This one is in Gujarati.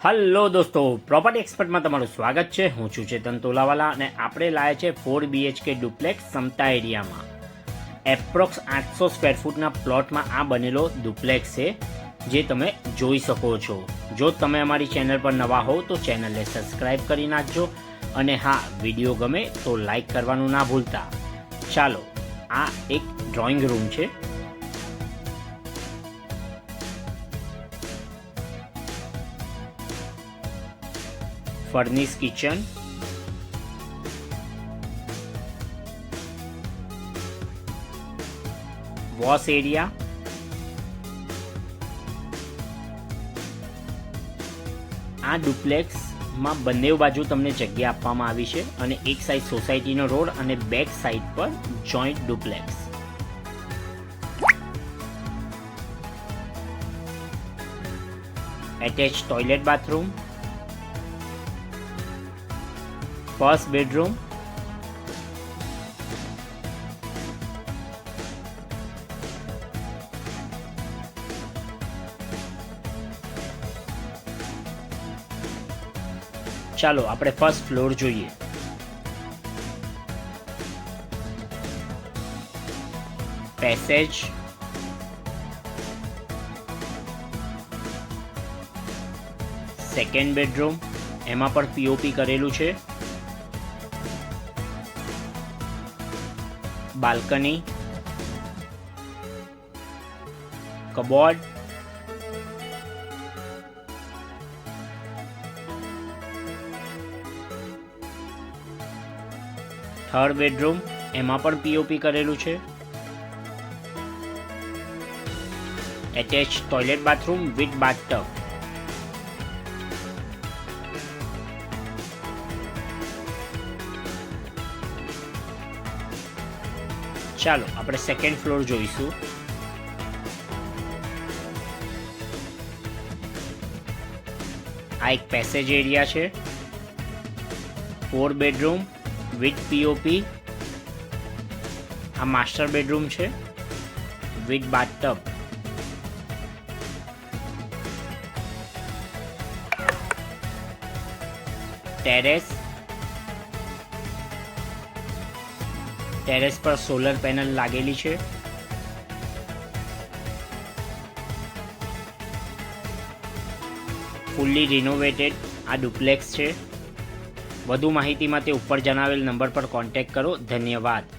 હલો દોસ્તો, પ્રોપર્ટી એક્સપર્ટમાં તમારું સ્વાગત છે। હું છું ચેતન તોલાવાલા અને આપણે લાયા છે 4 BHK ડુપ્લેક્સ સમતા એરિયામાં। એપ્રોક્સ 800 સ્ક્વેર ફૂટના પ્લોટમાં આ બનેલો ડુપ્લેક્સ છે, જે તમે જોઈ શકો છો। જો તમે અમારી ચેનલ પર નવા હો તો ચેનલને સબસ્ક્રાઈબ કરી નાખજો અને હા, વિડીયો ગમે તો લાઈક કરવાનું ના ભૂલતા। ચાલો, આ એક ડ્રોઈંગ રૂમ છે। ફર્નિશ કિચન, વોશ એરિયા, આ ડુપ્લેક્સમાં બંને બાજુ તમને જગ્યા આપવામાં આવી છે અને એક સાઈડ સોસાયટીનો રોડ અને બેક સાઈડ પર joint duplex. Attach toilet bathroom, first bedroom, ચાલો આપણે ફર્સ્ટ ફ્લોર જોઈએ। પેસેજ, સેકન્ડ બેડરૂમ, એમાં પણ પીઓપી કરેલું છે। બાલ્કની, કબોર્ડ, થર્ડ બેડરૂમ, એમાં પણ પીઓપી કરેલું છે। Attach toilet bathroom with bathtub. ચાલો આપણે સેકન્ડ ફ્લોર જોઈશું। આ એક પેસેજ એરિયા છે। 4 બેડરૂમ વિથ પીઓપી। આ માસ્ટર બેડરૂમ છે વિથ બાથટબ। ટેરેસ પર સોલર પેનલ લાગેલી છે। ફુલ્લી રિનોવેટેડ આ ડુપ્લેક્સ છે। વધુ માહિતી માટે ઉપર જણાવેલ નંબર પર કોન્ટેક્ટ કરો। ધન્યવાદ।